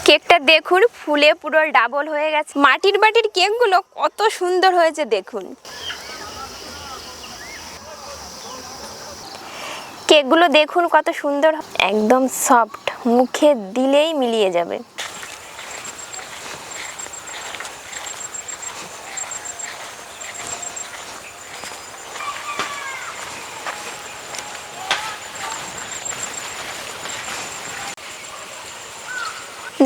কেকটা দেখুন ফুলে পুরো ডাবল হয়ে গেছে। মাটির বাটির কেকগুলো কত সুন্দর হয়েছে দেখুন। কেকগুলো দেখুন কত সুন্দর, একদম সফট, মুখে দিলেই মিলিয়ে যাবে।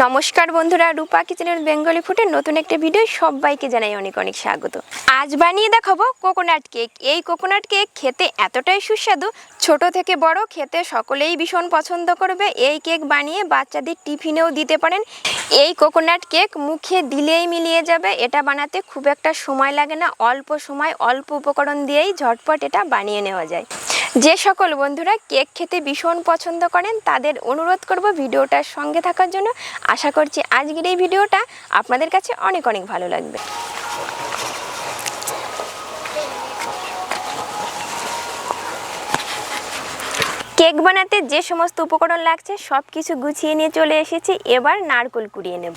নমস্কার বন্ধুরা, রূপা কিচেনের বেঙ্গলি ফুডের নতুন একটা ভিডিও সবাইকে জানাই অনেক অনেক স্বাগত। আজ বানিয়ে দেখাবো কোকোনাট কেক। এই কোকোনাট কেক খেতে এতটাই সুস্বাদু, ছোট থেকে বড় খেতে সকলেই ভীষণ পছন্দ করবে। এই কেক বানিয়ে বাচ্চাদের টিফিনেও দিতে পারেন। এই কোকোনাট কেক মুখে দিলেই মিলিয়ে যাবে। এটা বানাতে খুব একটা সময় লাগে না, অল্প সময় অল্প উপকরণ দিয়েই ঝটপট এটা বানিয়ে নেওয়া যায়। যে সকল বন্ধুরা কেক খেতে ভীষণ পছন্দ করেন তাদের অনুরোধ করব ভিডিওটার সঙ্গে থাকার জন্য। আশা করছি আজকের এই ভিডিওটা আপনাদের কাছে অনেক অনেক ভালো লাগবে। কেক বানাতে যে সমস্ত উপকরণ লাগছে সব কিছু গুছিয়ে নিয়ে চলে এসেছি। এবার নারকেল কুড়িয়ে নেব।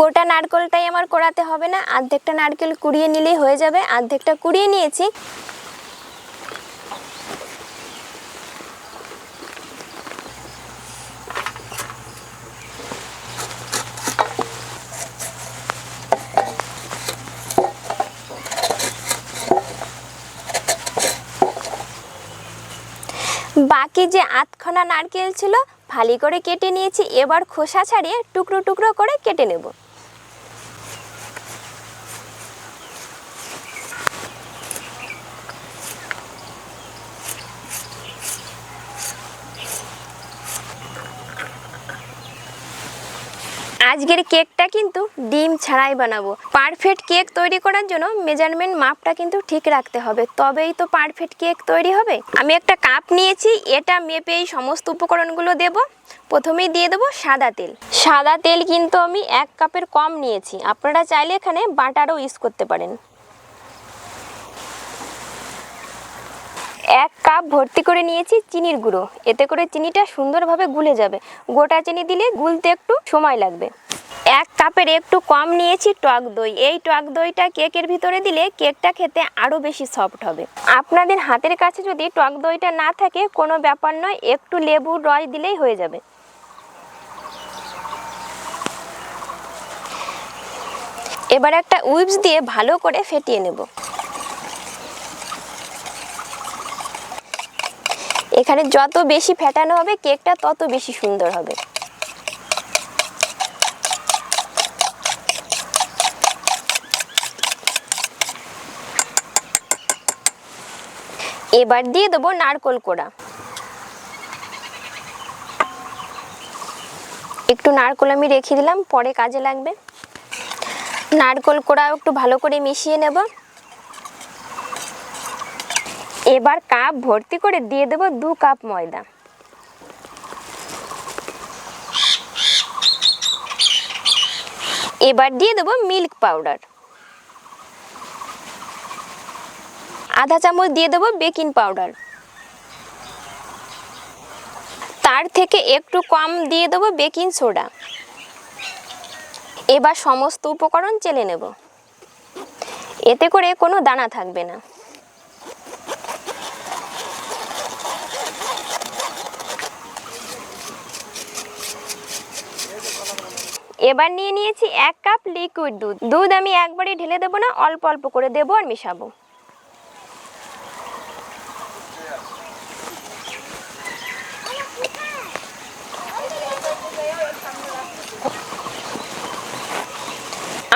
গোটা নারকেলটাই আমার কোড়াতে হবে না, অর্ধেকটা নারকেল কুড়িয়ে নিলেই হয়ে যাবে। অর্ধেকটা কুড়িয়ে নিয়েছি। বাকি যে আধখানা নারকেল ছিল ফালি করে কেটে নিয়েছি। এবার খোসা ছাড়িয়ে টুকরো টুকরো করে কেটে নেব। আজকের কেকটা কিন্তু ডিম ছাড়াই বানাবো। পারফেক্ট কেক তৈরি করার জন্য মেজারমেন্ট মাপটা কিন্তু ঠিক রাখতে হবে, তবেই তো পারফেক্ট কেক তৈরি হবে। আমি একটা কাপ নিয়েছি, এটা মেপে এই সমস্ত উপকরণগুলো দেব। প্রথমেই দিয়ে দেবো সাদা তেল। সাদা তেল কিন্তু আমি 1 কাপের কম নিয়েছি, আপনারা চাইলে এখানে বাটারও ইউজ করতে পারেন। 1 কাপ ভর্তি করে নিয়েছি চিনির গুঁড়ো, এতে করে চিনিটা সুন্দরভাবে গুলে যাবে। গোটা চিনি দিলে গুলতে একটু সময় লাগবে। 1 কাপের একটু কম নিয়েছি টক দই। এই টক দইটা কেকের ভিতরে দিলে কেকটা খেতে আরও বেশি সফট হবে। আপনাদের হাতের কাছে যদি টক দইটা না থাকে কোনো ব্যাপার নয়, একটু লেবুর রস দিলেই হয়ে যাবে। এবার একটা হুইপস দিয়ে ভালো করে ফেটিয়ে নেব। এখানে যত বেশি ফেটানো হবে কেকটা তত বেশি সুন্দর হবে। এবার দিয়ে দেবো নারকেল কোড়া। একটু নারকেল আমি রেখে দিলাম, পরে কাজে লাগবে। নারকেল কোড়াও একটু ভালো করে মিশিয়ে নেব। এবার কাপ ভর্তি করে দিয়ে দেবো 2 কাপ ময়দা। এবার দিয়ে দেবো মিল্ক পাউডার। আধা চামচ দিয়ে দেবো বেকিং পাউডার। তার থেকে একটু কম দিয়ে দেবো বেকিং সোডা। এবার সমস্ত উপকরণ চেলে নেব, এতে করে কোনো দানা থাকবে না। এবার নিয়ে নিয়েছি 1 কাপ লিকুইড দুধ। দুধ আমি একবারে ঢেলে দেবো না, অল্প অল্প করে দেবো আর মেশাবো।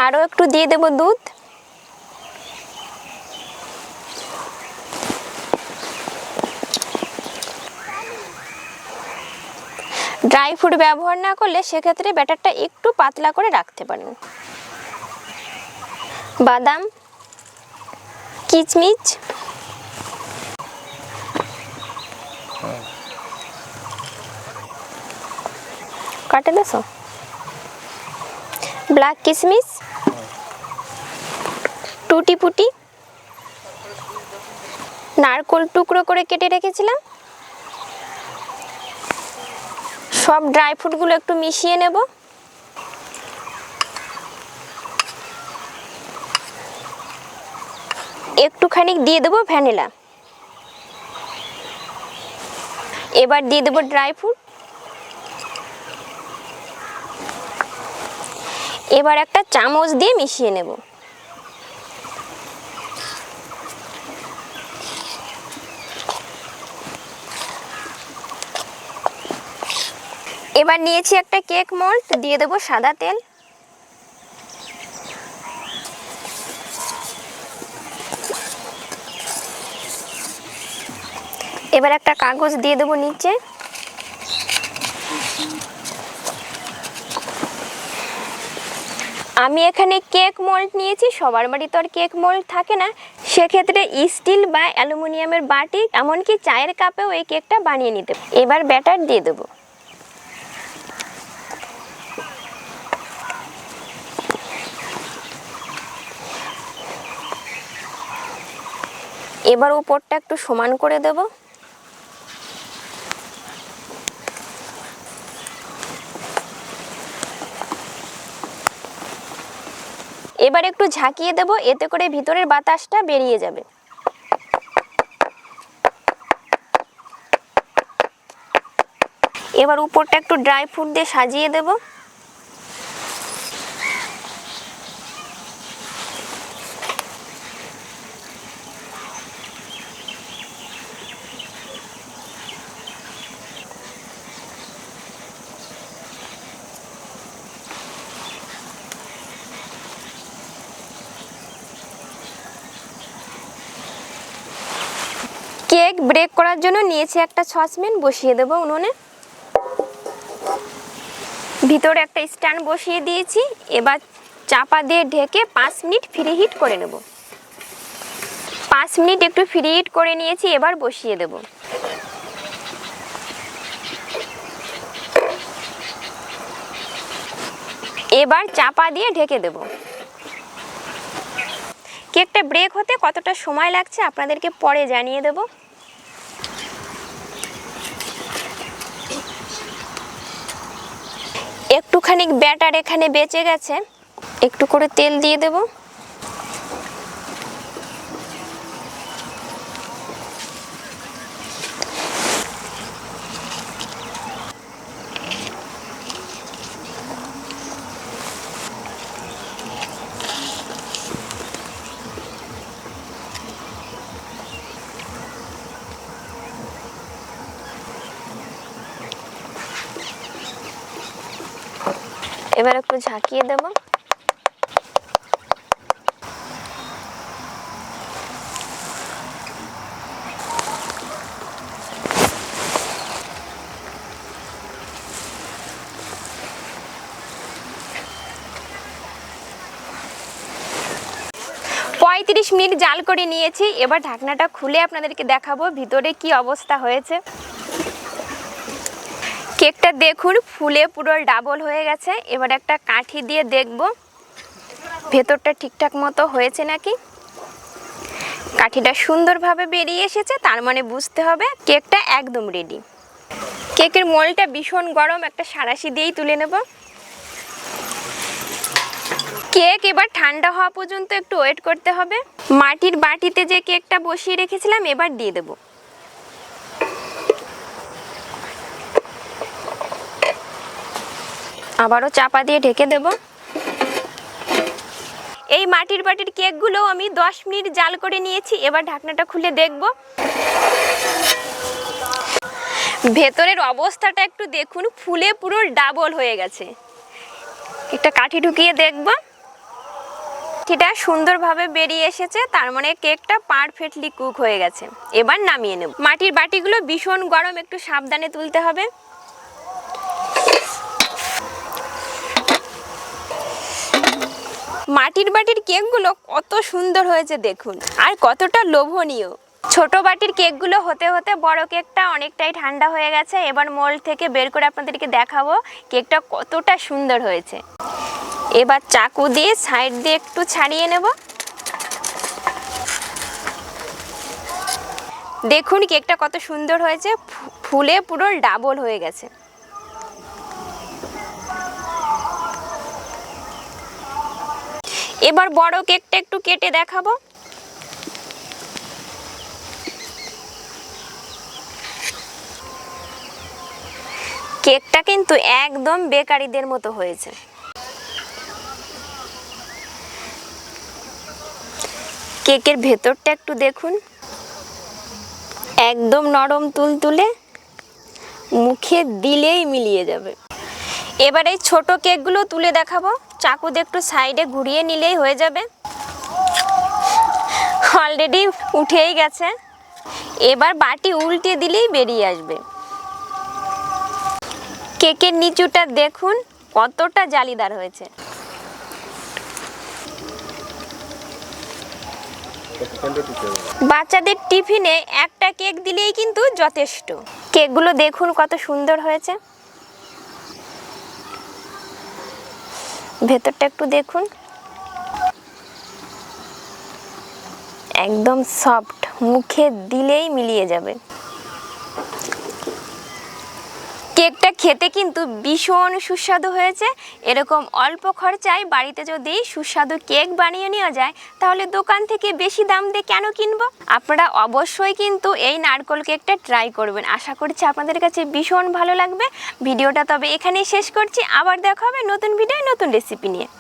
আরও একটু দিয়ে দেবো দুধ। ড্রাই ফ্রুট ব্যবহার না করলে সেক্ষেত্রে ব্যাটারটা একটু পাতলা করে রাখতে পারেন। বাদাম, কিশমিশ, কাটে দেছো ব্ল্যাক কিশমিশ, টুটি ফুটি, নারকেল টুকরো করে কেটে রেখেছিলাম। সব ড্রাই ফ্রুটগুলো একটু মিশিয়ে নেব। একটুখানি দিয়ে দেবো ভ্যানিলা। এবার দিয়ে দেবো ড্রাই ফ্রুট। এবার একটা চামচ দিয়ে মিশিয়ে নেব। এবার নিয়েছি একটা কেক মোল্ড, দিয়ে দেবো সাদা তেল। এবার একটা কাগজ দিয়ে দেবো নিচে। আমি এখানে কেক মোল্ড নিয়েছি, সবার বাড়ি তো আর কেক মোল্ড থাকে না, সেক্ষেত্রে স্টিল বা অ্যালুমিনিয়ামের বাটি, এমনকি চায়ের কাপেও এই কেকটা বানিয়ে নিতে। এবার ব্যাটার দিয়ে দেবো। এবার উপরটা একটু সমান করে দেব। এবার একটু ঝাঁকিয়ে দেব, এতে করে ভিতরের বাতাসটা বেরিয়ে যাবে। এবার উপরটা একটু ড্রাই ফ্রুট দিয়ে সাজিয়ে দেব। কেক ব্রেক করার জন্য নিয়েছি একটা সসপ্যান, বসিয়ে দেব উনুনে। ভিতরে একটা স্ট্যান্ড বসিয়ে দিয়েছি। এবার চাপা দিয়ে ঢেকে 5 মিনিট ফ্রি হিট করে নেব। 5 মিনিট একটু ফ্রি হিট করে নিয়েছি, এবার বসিয়ে দেব। এবার চাপা দিয়ে ঢেকে দেব। কেকটা ব্রেক হতে কতটা সময় লাগছে আপনাদেরকে পরে জানিয়ে দেব। একটুখানি ব্যাটার এখানে বেঁচে গেছে, একটু করে তেল দিয়ে দেব। এবার একটু ঝাঁকিয়ে দেব। পঁয়ত্রিশ মিনিট জাল করে নিয়েছি। এবার ঢাকনাটা খুলে আপনাদেরকে দেখাবো ভিতরে কি অবস্থা হয়েছে। কেকটা দেখুন ফুলে পুরো ডাবল হয়ে গেছে। এবার একটা কাঠি দিয়ে দেখব ভেতরটা ঠিকঠাক মতো হয়েছে নাকি। কাঠিটা সুন্দরভাবে বেরিয়ে এসেছে, তার মানে বুঝতে হবে কেকটা একদম রেডি। কেকের মোলটা ভীষণ গরম, একটা সাঁড়াশি দিয়েই তুলে নেব। কেক এবার ঠান্ডা হওয়া পর্যন্ত একটু ওয়েট করতে হবে। মাটির বাটিতে যে কেকটা বসিয়ে রেখেছিলাম এবার দিয়ে দেব। আবারও চাপা দিয়ে ঢেকে দেব। এই মাটির বাটির কেকগুলো আমি 10 মিনিট জাল করে নিয়েছি। এবার ঢাকনাটা খুলে দেখব। ভেতরের অবস্থাটা একটু দেখুন, ফুলে পুরো ডাবল হয়ে গেছে। একটা কাঠি ঢুকিয়ে দেখব। এটা সুন্দরভাবে বেরিয়ে এসেছে, তার মানে কেকটা পারফেক্টলি কুক হয়ে গেছে। এবার নামিয়ে নেব। মাটির বাটিগুলো ভীষণ গরম, একটু সাবধানে তুলতে হবে। মাটির বাটির কেকগুলো কত সুন্দর হয়েছে দেখুন, আর কতটা লোভনীয়। ছোট বাটির কেকগুলো হতে হতে বড় কেকটা অনেকটাই ঠান্ডা হয়ে গেছে। এবার মোল্ড থেকে বের করে আপনাদেরকে দেখাবো কেকটা কতটা সুন্দর হয়েছে। এবার চাকু দিয়ে সাইড দিয়ে একটু ছাড়িয়ে নেব। দেখুন কেকটা কত সুন্দর হয়েছে, ফুলে পুরো ডাবল হয়ে গেছে। এবার বড় কেকটা একটু কেটে দেখাবো। কেকটা কিন্তু একদম বেকারিদের মতো হয়েছে। কেকের ভেতরটা একটু দেখুন, একদম নরম তুলতুলে, মুখে দিলেই মিলিয়ে যাবে। এবার এই ছোট কেকগুলো তুলে দেখাবো। চাকু দিয়ে একটু সাইডে ঘুরিয়ে নিলেই হয়ে যাবে। অলরেডি উঠেই গেছে। এবার বাটি উল্টে দিলেই বেরিয়ে আসবে। কেকের নিচুটা দেখুন কতটা জালিদার হয়েছে। বাচ্চাদের টিফিনে একটা কেক দিলেই কিন্তু যথেষ্ট। কেকগুলো দেখুন কত সুন্দর হয়েছে। ভেতরটা একটু দেখুন, একদম সফট, মুখে দিলেই মিলিয়ে যাবে। কেকটা খেতে কিন্তু ভীষণ সুস্বাদু হয়েছে। এরকম অল্প খরচায় বাড়িতে যদি সুস্বাদু কেক বানিয়ে নেওয়া যায় তাহলে দোকান থেকে বেশি দাম দিয়ে কেন কিনবো। আপনারা অবশ্যই কিন্তু এই নারকেল কেকটা ট্রাই করবেন। আশা করছি আপনাদের কাছে ভীষণ ভালো লাগবে। ভিডিওটা তবে এখানেই শেষ করছি। আবার দেখা হবে নতুন ভিডিও নতুন রেসিপি নিয়ে।